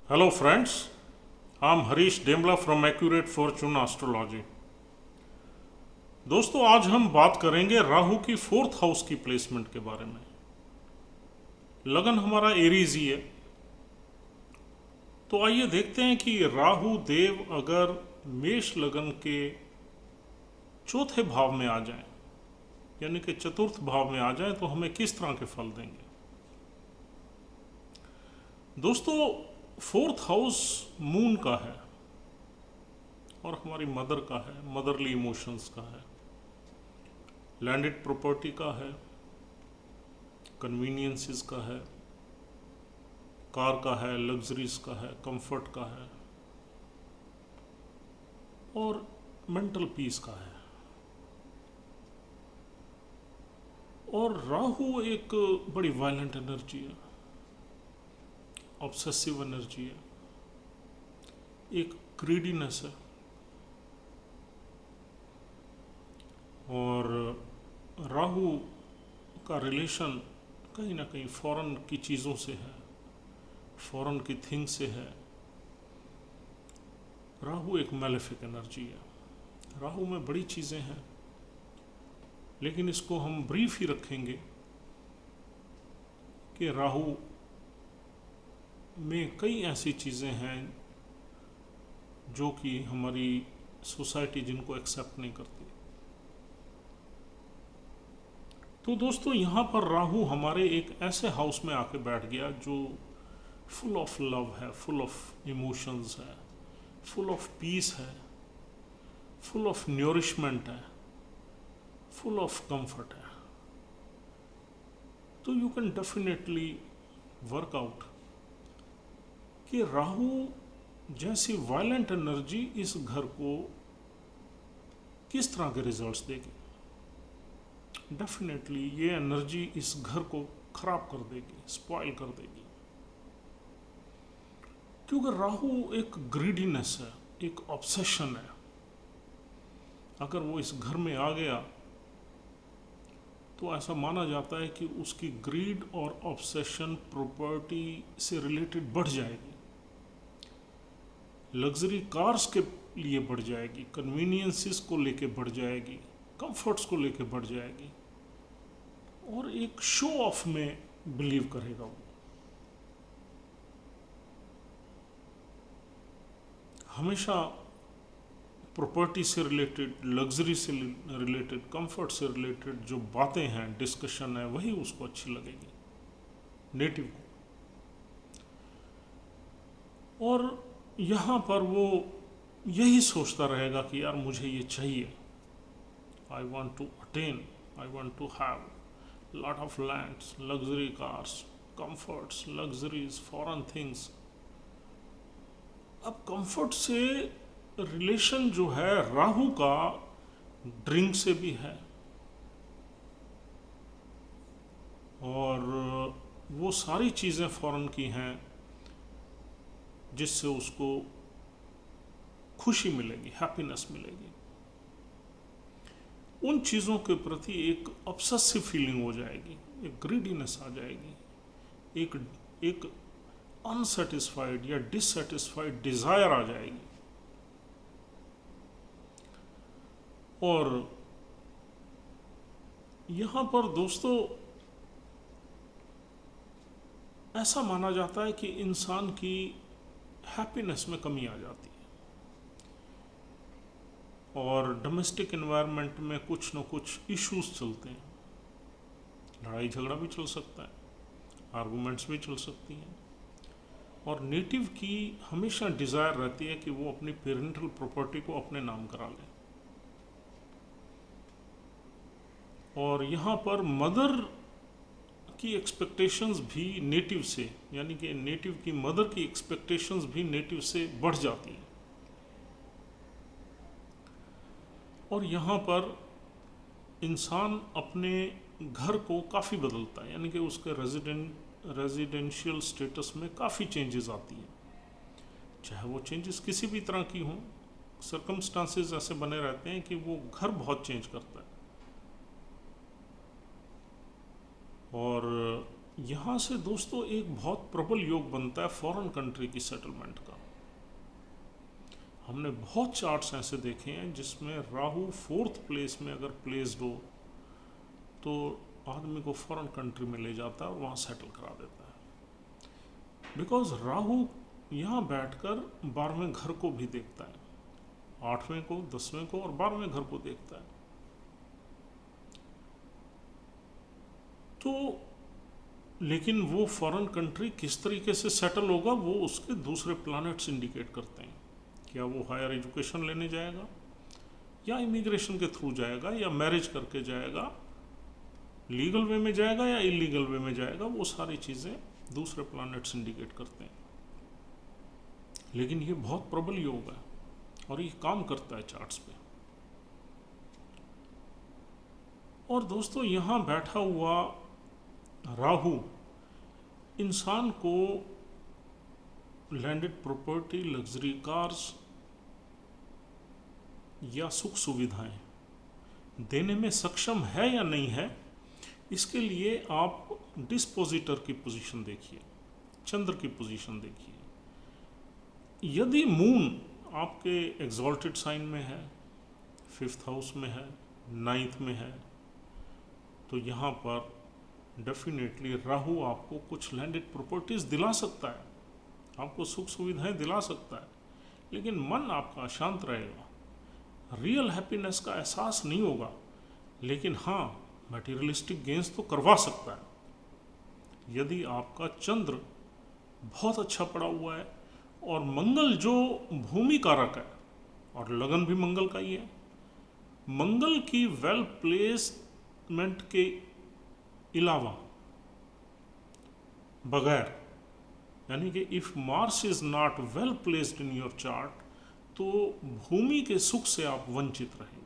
Hello friends, I'm Harish Demla from Accurate Fortune Astrology। दोस्तों आज हम बात करेंगे राहु की फोर्थ हाउस की प्लेसमेंट के बारे में। लगन हमारा एरीज ही है, तो आइए देखते हैं कि राहु देव अगर मेष लगन के चौथे भाव में आ जाएं, यानी कि चतुर्थ भाव में आ जाएं, तो हमें किस तरह के फल देंगे। दोस्तों फोर्थ हाउस मून का है और हमारी मदर का है, मदरली इमोशंस का है, लैंडेड प्रॉपर्टी का है, कन्वीनियंसेस का है, कार का है, लग्जरीज का है, कंफर्ट का है और मेंटल पीस का है। और राहु एक बड़ी वायलेंट एनर्जी है, ऑब्सेसिव एनर्जी है, एक ग्रीडीनेस है और राहु का रिलेशन कहीं ना कहीं फॉरेन की चीज़ों से है, फॉरेन की थिंग से है। राहु एक मैलेफिक एनर्जी है। राहु में बड़ी चीज़ें हैं, लेकिन इसको हम ब्रीफ ही रखेंगे कि राहु में कई ऐसी चीज़ें हैं जो कि हमारी सोसाइटी जिनको एक्सेप्ट नहीं करती। तो दोस्तों यहाँ पर राहु हमारे एक ऐसे हाउस में आके बैठ गया जो फुल ऑफ लव है, फुल ऑफ इमोशंस है, फुल ऑफ पीस है, फुल ऑफ न्यूरिशमेंट है, फुल ऑफ कंफर्ट है। तो you can definitely work out कि राहु जैसी वायलेंट एनर्जी इस घर को किस तरह के रिजल्ट्स देगी। डेफिनेटली ये एनर्जी इस घर को खराब कर देगी, स्पॉइल कर देगी, क्योंकि राहु एक ग्रीडीनेस है, एक ऑब्सेशन है। अगर वो इस घर में आ गया तो ऐसा माना जाता है कि उसकी ग्रीड और ऑब्सेशन प्रॉपर्टी से रिलेटेड बढ़ जाएगी, लग्जरी कार्स के लिए बढ़ जाएगी, कन्वीनियंसेस को लेके बढ़ जाएगी, कंफर्ट्स को लेके बढ़ जाएगी और एक शो ऑफ में बिलीव करेगा वो। हमेशा प्रॉपर्टी से रिलेटेड, लग्जरी से रिलेटेड, कंफर्ट से रिलेटेड जो बातें हैं, डिस्कशन है, वही उसको अच्छी लगेगी, नेटिव को। और यहाँ पर वो यही सोचता रहेगा कि यार मुझे ये चाहिए, I want to attain, I want to have lot of lands, luxury cars, comforts, luxuries, foreign things. अब कंफर्ट से रिलेशन जो है राहु का ड्रिंक से भी है और वो सारी चीज़ें फॉरेन की हैं जिससे उसको खुशी मिलेगी, हैप्पीनेस मिलेगी। उन चीज़ों के प्रति एक ऑब्सेसिव फीलिंग हो जाएगी, एक ग्रीडीनेस आ जाएगी, एक अनसेटिस्फाइड या डिससेटिस्फाइड डिज़ायर आ जाएगी। और यहाँ पर दोस्तों ऐसा माना जाता है कि इंसान की हैप्पीनेस में कमी आ जाती है और डोमेस्टिक एनवायरनमेंट में कुछ न कुछ इश्यूज चलते हैं, लड़ाई झगड़ा भी चल सकता है, आर्गूमेंट्स भी चल सकती हैं। और नेटिव की हमेशा डिज़ायर रहती है कि वो अपनी पेरेंटल प्रॉपर्टी को अपने नाम करा ले। और यहाँ पर मदर की एक्सपेक्टेशंस भी नेटिव से, यानी कि नेटिव की मदर की एक्सपेक्टेशंस भी नेटिव से बढ़ जाती हैं। और यहाँ पर इंसान अपने घर को काफ़ी बदलता है, यानी कि उसके रेजिडेंशियल स्टेटस में काफ़ी चेंजेस आती हैं, चाहे वो चेंजेस किसी भी तरह की हों। सर्कमस्टांसेस ऐसे बने रहते हैं कि वो घर बहुत चेंज करता है। और यहाँ से दोस्तों एक बहुत प्रबल योग बनता है फॉरेन कंट्री की सेटलमेंट का। हमने बहुत चार्ट्स ऐसे देखे हैं जिसमें राहु फोर्थ प्लेस में अगर प्लेस्ड हो तो आदमी को फॉरेन कंट्री में ले जाता है और वहाँ सेटल करा देता है। बिकॉज राहु यहाँ बैठकर 12वें घर को भी देखता है, 8वें को, 10वें को और 12वें घर को देखता है। तो लेकिन वो फॉरेन कंट्री किस तरीके से सेटल होगा वो उसके दूसरे प्लैनेट्स इंडिकेट करते हैं। क्या वो हायर एजुकेशन लेने जाएगा या इमिग्रेशन के थ्रू जाएगा या मैरिज करके जाएगा, लीगल वे में जाएगा या इलीगल वे में जाएगा, वो सारी चीज़ें दूसरे प्लैनेट्स इंडिकेट करते हैं। लेकिन ये बहुत प्रबल योग है और ये काम करता है चार्ट्स पे। और दोस्तों यहाँ बैठा हुआ राहु इंसान को लैंडेड प्रॉपर्टी, लग्जरी कार्स या सुख सुविधाएं देने में सक्षम है या नहीं है, इसके लिए आप डिस्पोजिटर की पोजीशन देखिए, चंद्र की पोजीशन देखिए। यदि मून आपके एग्जॉल्टेड साइन में है, 5th हाउस में है, 9th में है, तो यहाँ पर डेफिनेटली राहु आपको कुछ लैंडेड प्रॉपर्टीज दिला सकता है, आपको सुख सुविधाएं दिला सकता है, लेकिन मन आपका अशांत रहेगा, रियल हैप्पीनेस का एहसास नहीं होगा। लेकिन हाँ, मटेरियलिस्टिक गेन्स तो करवा सकता है। यदि आपका चंद्र बहुत अच्छा पड़ा हुआ है और मंगल जो भूमि कारक है, और लगन भी मंगल का ही है, मंगल की वेल प्लेसमेंट के अलावा बगैर, यानी कि if Mars is not well placed in your chart, तो भूमि के सुख से आप वंचित रहेंगे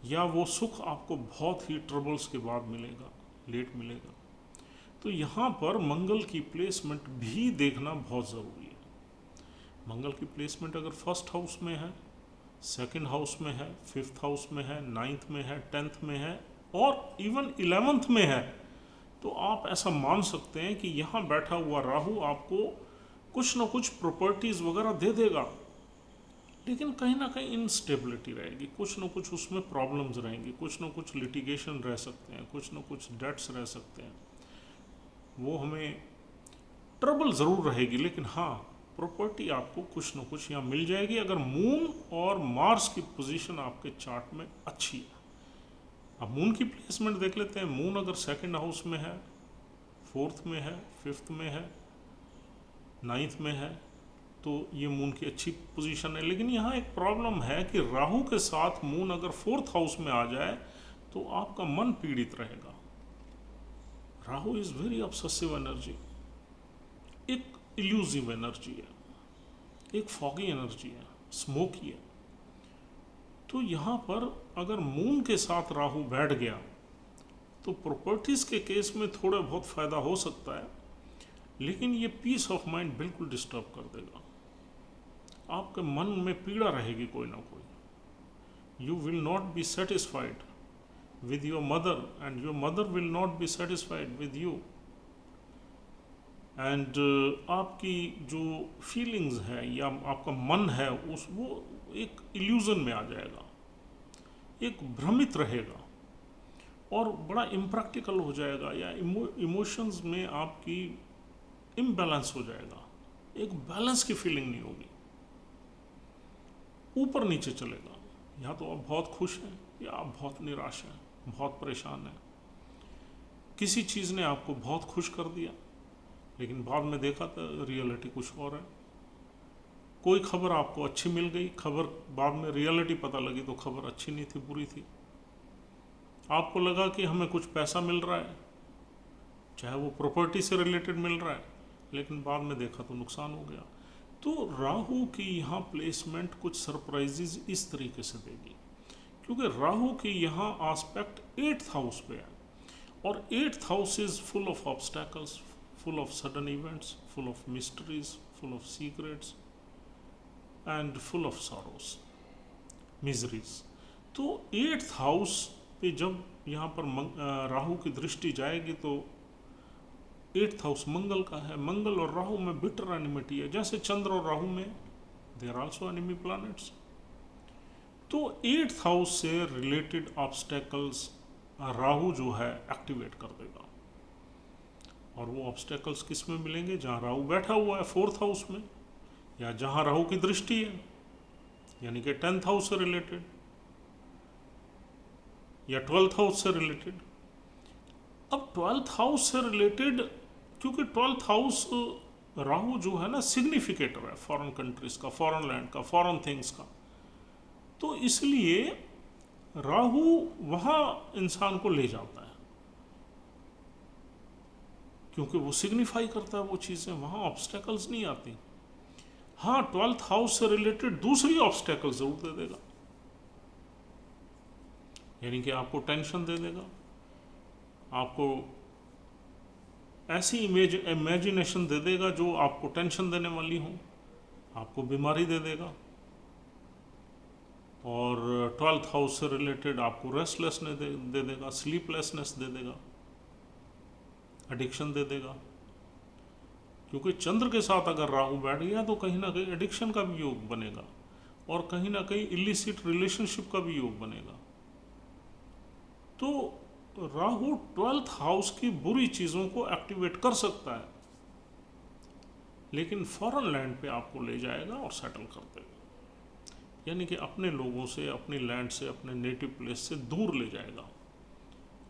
या वो सुख आपको बहुत ही ट्रबल्स के बाद मिलेगा, लेट मिलेगा। तो यहाँ पर मंगल की प्लेसमेंट भी देखना बहुत ज़रूरी है। मंगल की प्लेसमेंट अगर 1st हाउस में है, 2nd हाउस में है, 5th हाउस में है, 9th में है, 10th में है और इवन 11th में है, तो आप ऐसा मान सकते हैं कि यहाँ बैठा हुआ राहु आपको कुछ ना कुछ प्रॉपर्टीज़ वगैरह दे देगा, लेकिन कहीं ना कहीं इनस्टेबिलिटी रहेगी, कुछ ना कुछ उसमें प्रॉब्लम्स रहेंगी, कुछ ना कुछ लिटिगेशन रह सकते हैं, कुछ ना कुछ डेट्स रह सकते हैं, वो हमें ट्रबल ज़रूर रहेगी। लेकिन हाँ, प्रॉपर्टी आपको कुछ ना कुछ यहाँ मिल जाएगी अगर मून और मार्स की पोजीशन आपके चार्ट में अच्छी है। अब मून की प्लेसमेंट देख लेते हैं। मून अगर 2nd हाउस में है, 4th में है, 5th में है, 9th में है, तो ये मून की अच्छी पोजीशन है। लेकिन यहाँ एक प्रॉब्लम है कि राहु के साथ मून अगर 4th हाउस में आ जाए तो आपका मन पीड़ित रहेगा। Rahu is very obsessive energy, एक इल्यूसिव एनर्जी है, एक फॉगी एनर्जी है, स्मोकी है। तो यहाँ पर अगर मून के साथ राहु बैठ गया तो प्रॉपर्टीज के केस में थोड़ा बहुत फायदा हो सकता है, लेकिन ये पीस ऑफ माइंड बिल्कुल डिस्टर्ब कर देगा। आपके मन में पीड़ा रहेगी कोई ना कोई। You will not be satisfied with your mother and your mother will not be satisfied with you, and आपकी जो फीलिंग्स है या आपका मन है उस वो एक इल्यूजन में आ जाएगा, एक भ्रमित रहेगा और बड़ा इम्प्रैक्टिकल हो जाएगा, या इमोशंस में आपकी इम्बैलेंस हो जाएगा, एक बैलेंस की फीलिंग नहीं होगी, ऊपर नीचे चलेगा। या तो आप बहुत खुश हैं या आप बहुत निराश हैं, बहुत परेशान हैं। किसी चीज़ ने आपको बहुत खुश कर दिया लेकिन बाद में देखा तो रियलिटी कुछ और है। कोई खबर आपको अच्छी मिल गई, खबर बाद में रियलिटी पता लगी तो खबर अच्छी नहीं थी, बुरी थी। आपको लगा कि हमें कुछ पैसा मिल रहा है, चाहे वो प्रॉपर्टी से रिलेटेड मिल रहा है, लेकिन बाद में देखा तो नुकसान हो गया। तो राहु की यहाँ प्लेसमेंट कुछ सरप्राइजेज इस तरीके से देगी, क्योंकि राहु की यहाँ आस्पेक्ट 8th हाउस पे है और 8th house is full of obstacles, full of sudden events, full of mysteries, full of secrets and full of sorrows, miseries. तो 8th हाउस पे जब यहाँ पर राहु की दृष्टि जाएगी तो एट्थ हाउस मंगल का है, मंगल और राहु में बिटर एनिमिटी है, जैसे चंद्र और राहु में they are also enemy planets. तो एट्थ हाउस से रिलेटेड ऑब्स्टेकल्स राहु जो है एक्टिवेट कर देगा। और वो ऑब्स्टेकल्स किस में मिलेंगे? जहाँ राहु बैठा हुआ है फोर्थ हाउस में, या जहाँ राहु की दृष्टि है, यानी कि 10th हाउस से रिलेटेड या 12th हाउस से रिलेटेड। अब 12th हाउस से रिलेटेड, क्योंकि 12th हाउस राहु जो है ना सिग्निफिकेटर है फॉरेन कंट्रीज का, फॉरेन लैंड का, फॉरेन थिंग्स का, तो इसलिए राहु वहाँ इंसान को ले जाता है, क्योंकि वो सिग्निफाई करता है वो चीज़ें, वहाँ ऑब्स्टेकल्स नहीं आती। हाँ, 12th हाउस से रिलेटेड दूसरी ऑब्स्टेकल जरूर दे देगा, यानी कि आपको टेंशन दे देगा, आपको ऐसी इमेजिनेशन दे देगा जो आपको टेंशन देने वाली हो, आपको बीमारी दे देगा। और 12th हाउस से रिलेटेड आपको रेस्टलेसनेस दे देगा, स्लीपलेसनेस दे देगा, एडिक्शन दे देगा। क्योंकि चंद्र के साथ अगर राहु बैठ गया तो कहीं ना कहीं एडिक्शन का भी योग बनेगा, और कहीं ना कहीं इलिसिट रिलेशनशिप का भी योग बनेगा। तो राहु 12th हाउस की बुरी चीज़ों को एक्टिवेट कर सकता है, लेकिन फॉरेन लैंड पे आपको ले जाएगा और सेटल कर देगा, यानी कि अपने लोगों से, अपनी लैंड से, अपने नेटिव प्लेस से दूर ले जाएगा।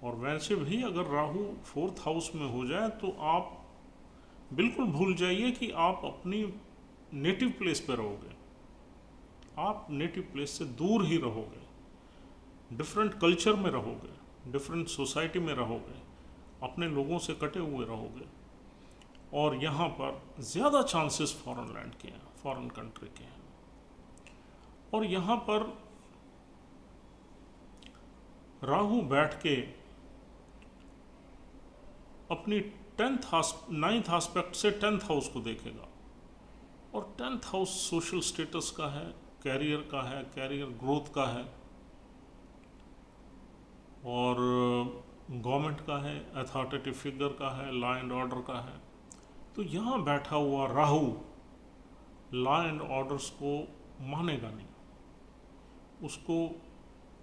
और वैसे भी अगर राहु 4th हाउस में हो जाए तो आप बिल्कुल भूल जाइए कि आप अपनी नेटिव प्लेस पे रहोगे, आप नेटिव प्लेस से दूर ही रहोगे, डिफरेंट कल्चर में रहोगे, डिफरेंट सोसाइटी में रहोगे, अपने लोगों से कटे हुए रहोगे। और यहाँ पर ज़्यादा चांसेस फॉरेन लैंड के हैं, फॉरेन कंट्री के हैं। और यहाँ पर राहु बैठ के अपनी 9th एस्पेक्ट से 10th हाउस को देखेगा, और 10th हाउस सोशल स्टेटस का है, कैरियर का है, कैरियर ग्रोथ का है, और गवर्नमेंट का है, अथॉरिटेटिव फिगर का है, लॉ एंड ऑर्डर का है। तो यहाँ बैठा हुआ राहु लॉ एंड ऑर्डर्स को मानेगा नहीं, उसको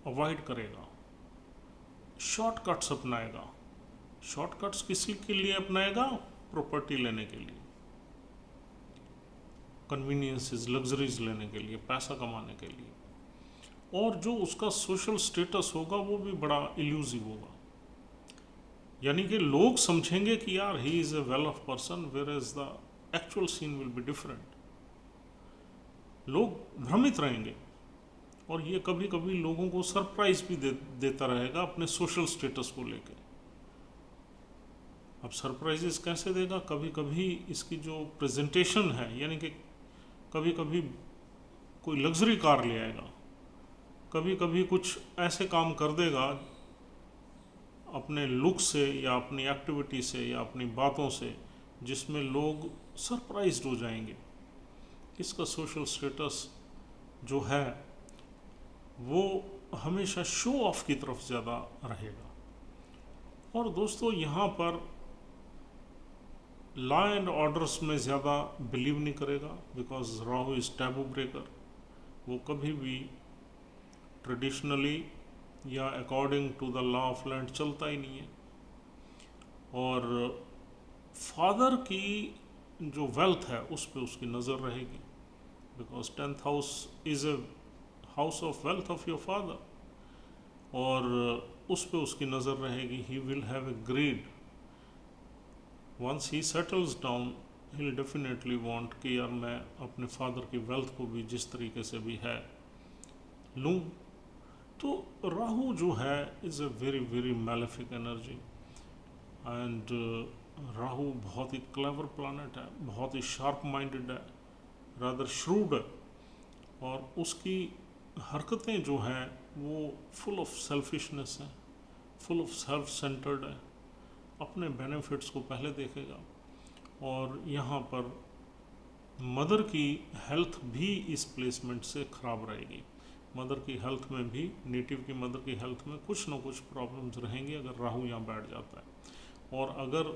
अवॉइड करेगा, शॉर्टकट्स अपनाएगा। शॉर्टकट्स किसी के लिए अपनाएगा? प्रॉपर्टी लेने के लिए, कन्वीनियंसेस, लग्जरीज लेने के लिए, पैसा कमाने के लिए। और जो उसका सोशल स्टेटस होगा वो भी बड़ा इल्यूसिव होगा, यानी कि लोग समझेंगे कि यार he is a well off person, where is the actual scene will be different. लोग भ्रमित रहेंगे, और ये कभी कभी लोगों को सरप्राइज भी देता रहेगा अपने सोशल स्टेटस को लेकर। अब सरप्राइजेस कैसे देगा? कभी कभी इसकी जो प्रेजेंटेशन है, यानी कि कभी कभी कोई लग्जरी कार ले आएगा, कभी कभी कुछ ऐसे काम कर देगा अपने लुक से या अपनी एक्टिविटी से या अपनी बातों से, जिसमें लोग सरप्राइज्ड हो जाएंगे। इसका सोशल स्टेटस जो है वो हमेशा शो ऑफ की तरफ ज़्यादा रहेगा। और दोस्तों, यहाँ पर लॉ एंड ऑर्डर्स में ज़्यादा बिलीव नहीं करेगा, because Rahu is taboo breaker. वो कभी भी ट्रेडिशनली या according to the law of land चलता ही नहीं है। और फादर की जो वेल्थ है उस पर उसकी नज़र रहेगी, because 10th house is a house of wealth of your father, और उस पर उसकी नज़र रहेगी। He will have a grade, once he settles down he will definitely want कि यार मैं अपने फादर की वेल्थ को भी जिस तरीके से भी है लूँ। तो राहु जो है is a very very malefic energy, and Rahu बहुत ही क्लेवर प्लैनेट है, बहुत ही शार्प माइंडेड है, रादर श्रूड है, और उसकी हरकतें जो हैं वो फुल ऑफ सेल्फिशनेस हैं, फुल ऑफ सेल्फ सेंटर्ड है, अपने बेनिफिट्स को पहले देखेगा। और यहाँ पर मदर की हेल्थ भी इस प्लेसमेंट से ख़राब रहेगी। मदर की हेल्थ में भी, नेटिव की मदर की हेल्थ में कुछ ना कुछ प्रॉब्लम्स रहेंगी अगर राहु यहाँ बैठ जाता है। और अगर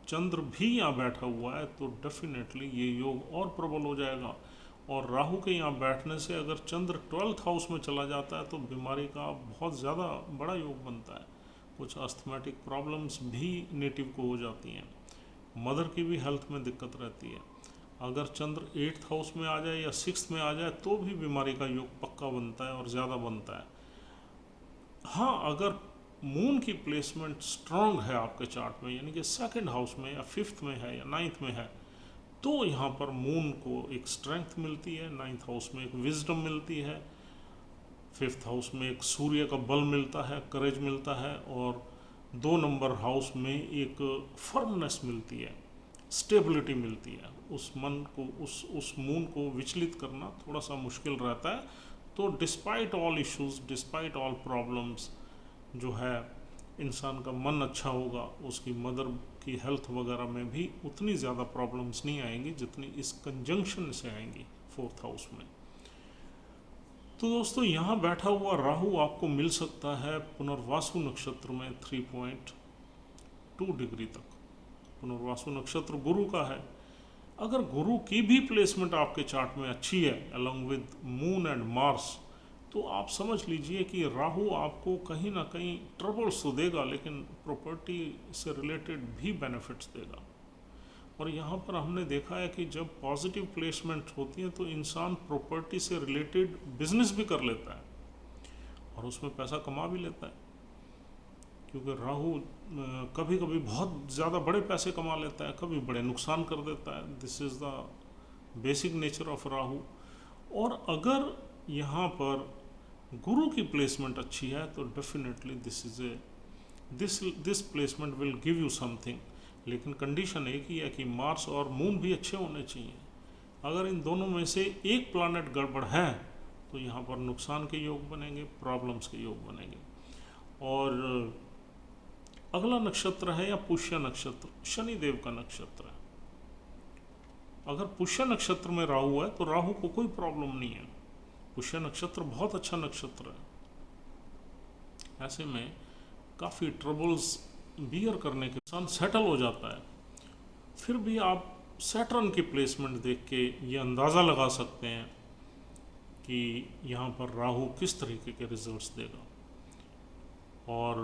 चंद्र भी यहाँ बैठा हुआ है तो डेफिनेटली ये योग और प्रबल हो जाएगा। और राहु के यहाँ बैठने से अगर चंद्र 12th हाउस में चला जाता है तो बीमारी का बहुत ज़्यादा बड़ा योग बनता है। कुछ अस्थमेटिक प्रॉब्लम्स भी नेटिव को हो जाती हैं, मदर की भी हेल्थ में दिक्कत रहती है। अगर चंद्र 8th हाउस में आ जाए या 6th में आ जाए तो भी बीमारी का योग पक्का बनता है और ज़्यादा बनता है। हाँ, अगर मून की प्लेसमेंट स्ट्रांग है आपके चार्ट में, यानी कि 2nd हाउस में या 5th में है या 9th में है, तो यहाँ पर मून को एक स्ट्रेंथ मिलती है, 9th हाउस में एक विजडम मिलती है, 5th हाउस में एक सूर्य का बल मिलता है, करेज मिलता है, और 2 नंबर हाउस में एक फर्मनेस मिलती है, स्टेबिलिटी मिलती है। उस मन को, उस मून को विचलित करना थोड़ा सा मुश्किल रहता है। तो despite all issues, despite all problems, जो है इंसान का मन अच्छा होगा, उसकी मदर की हेल्थ वगैरह में भी उतनी ज़्यादा प्रॉब्लम्स नहीं आएंगी जितनी इस कंजंक्शन से आएंगी 4th हाउस में। तो दोस्तों, यहाँ बैठा हुआ राहु आपको मिल सकता है पुनर्वासु नक्षत्र में 3.2 डिग्री तक। पुनर्वासु नक्षत्र गुरु का है। अगर गुरु की भी प्लेसमेंट आपके चार्ट में अच्छी है along with moon and Mars, तो आप समझ लीजिए कि राहु आपको कहीं ना कहीं ट्रबल्स तो देगा, लेकिन प्रॉपर्टी से रिलेटेड भी बेनिफिट्स देगा। और यहाँ पर हमने देखा है कि जब पॉजिटिव प्लेसमेंट होती है तो इंसान प्रॉपर्टी से रिलेटेड बिजनेस भी कर लेता है और उसमें पैसा कमा भी लेता है, क्योंकि राहु कभी कभी बहुत ज़्यादा बड़े पैसे कमा लेता है, कभी बड़े नुकसान कर देता है। This is the basic nature of Rahu. और अगर यहाँ पर गुरु की प्लेसमेंट अच्छी है तो definitely this placement will give you something, लेकिन कंडीशन एक ही है कि मार्स और मून भी अच्छे होने चाहिए। अगर इन दोनों में से एक प्लैनेट गड़बड़ है तो यहाँ पर नुकसान के योग बनेंगे, प्रॉब्लम्स के योग बनेंगे। और अगला नक्षत्र है या पुष्य नक्षत्र, शनिदेव का नक्षत्र है। अगर पुष्य नक्षत्र में राहु है तो राहु को कोई प्रॉब्लम नहीं है। पुष्य नक्षत्र बहुत अच्छा नक्षत्र है। ऐसे में काफ़ी ट्रबल्स बियर करने के इंसान सेटल हो जाता है। फिर भी आप सैटर्न की प्लेसमेंट देख के ये अंदाज़ा लगा सकते हैं कि यहाँ पर राहु किस तरीके के रिजल्ट्स देगा। और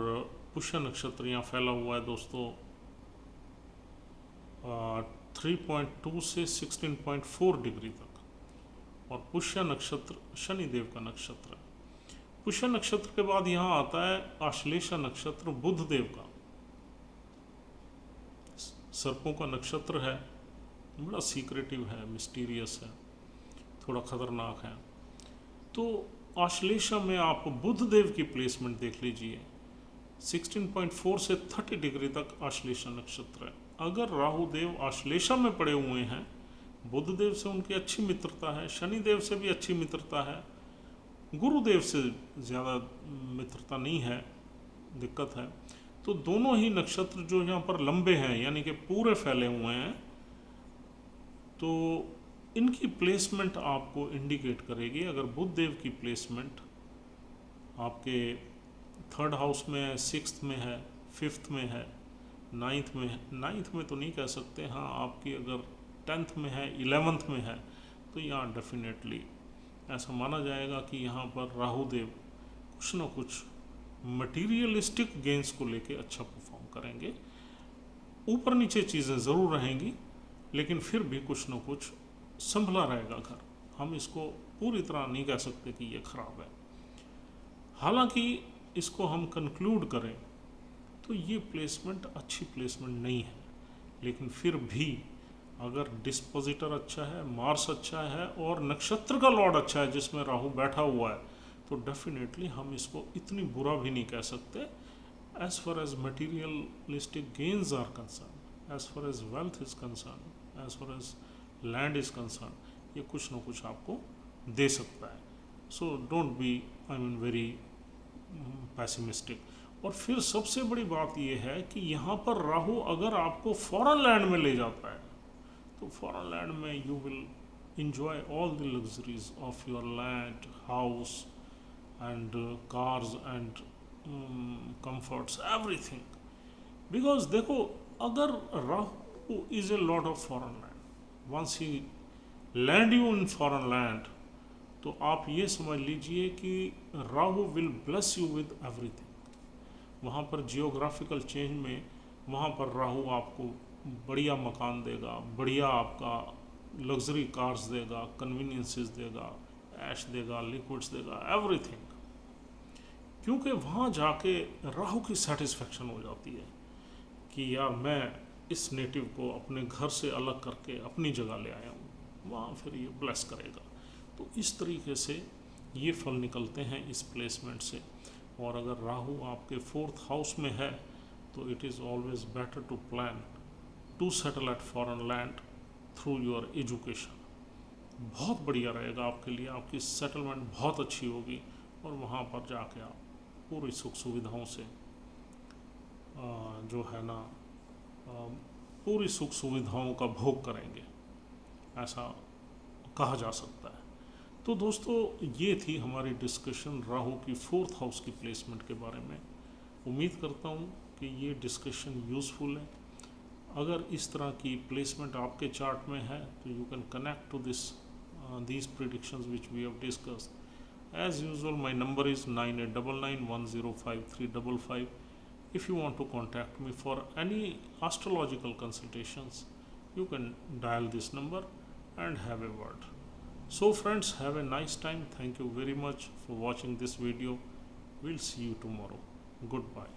पुष्य नक्षत्र यहाँ फैला हुआ है दोस्तों 3.2 से 16.4 डिग्री तक। और पुष्य नक्षत्र शनिदेव का नक्षत्र है। पुष्य नक्षत्र के बाद यहाँ आता है आश्लेषा नक्षत्र, बुध देव का। सर्पों का नक्षत्र है, बड़ा सीक्रेटिव है, मिस्टीरियस है, थोड़ा खतरनाक है। तो आश्लेषा में आप बुध देव की प्लेसमेंट देख लीजिए, 16.4 से 30 डिग्री तक आश्लेषा नक्षत्र है। अगर राहु देव आश्लेषा में पड़े हुए हैं, बुध देव से उनकी अच्छी मित्रता है, शनिदेव से भी अच्छी मित्रता है, गुरुदेव से ज़्यादा मित्रता नहीं है, दिक्कत है, तो दोनों ही नक्षत्र जो यहाँ पर लंबे हैं यानी कि पूरे फैले हुए हैं, तो इनकी प्लेसमेंट आपको इंडिकेट करेगी। अगर बुध देव की प्लेसमेंट आपके 3rd हाउस में है, 6th में है, 5th में है, 9th में है, 9th में तो नहीं कह सकते, हाँ आपकी अगर 10th में है, 11th में है, तो यहाँ डेफिनेटली ऐसा माना जाएगा कि यहाँ पर राहु देव कुछ ना कुछ मटीरियलिस्टिक गेंस को लेके अच्छा परफॉर्म करेंगे। ऊपर नीचे चीज़ें ज़रूर रहेंगी, लेकिन फिर भी कुछ ना कुछ संभला रहेगा घर। हम इसको पूरी तरह नहीं कह सकते कि ये खराब है। हालांकि इसको हम कंक्लूड करें तो ये प्लेसमेंट अच्छी प्लेसमेंट नहीं है, लेकिन फिर भी अगर डिस्पोजिटर अच्छा है, मार्स अच्छा है और नक्षत्र का लॉर्ड अच्छा है जिसमें राहु बैठा हुआ है, तो डेफिनेटली हम इसको इतनी बुरा भी नहीं कह सकते। As far as materialistic gains are concern, as far as wealth is concern, as far as land is concern, ये कुछ ना कुछ आपको दे सकता है। So don't be very pessimistic. और फिर सबसे बड़ी बात यह है कि यहाँ पर राहु अगर आपको फॉरेन लैंड में ले जाता है तो फॉरेन लैंड में you will enjoy all the luxuries of your land, house and cars and comforts, everything. Because देखो अगर Rahu is a lord of foreign land, once he land you in foreign land, तो आप ये समझ लीजिए कि Rahu will bless you with everything. वहाँ पर जियोग्राफिकल चेंज में वहाँ पर राहु आपको बढ़िया मकान देगा, बढ़िया आपका लग्जरी कार्स देगा, कन्वीनियंसेस देगा, ऐश देगा, लिक्विड्स देगा, एवरीथिंग। क्योंकि वहाँ जाके राहु की सेटिस्फेक्शन हो जाती है कि यार मैं इस नेटिव को अपने घर से अलग करके अपनी जगह ले आया हूँ, वहाँ फिर ये ब्लेस करेगा। तो इस तरीके से ये फल निकलते हैं इस प्लेसमेंट से। और अगर राहु आपके 4th हाउस में है तो it is always better to plan to settle at foreign land through your education. बहुत बढ़िया रहेगा आपके लिए, आपकी सेटलमेंट बहुत अच्छी होगी और वहाँ पर जाके आप पूरी सुख सुविधाओं से जो है ना पूरी सुख सुविधाओं का भोग करेंगे, ऐसा कहा जा सकता है। तो दोस्तों ये थी हमारी डिस्कशन राहु की 4th हाउस की प्लेसमेंट के बारे में। उम्मीद करता हूँ कि ये डिस्कशन यूज़फुल है। अगर इस तरह की प्लेसमेंट आपके चार्ट में है तो you can connect to these predictions which we have discussed. As usual, my number is 9899105355. If you want to contact me for any astrological consultations, you can dial this number and have a word. So friends, have a nice time. Thank you very much for watching this video. We'll see you tomorrow. Goodbye.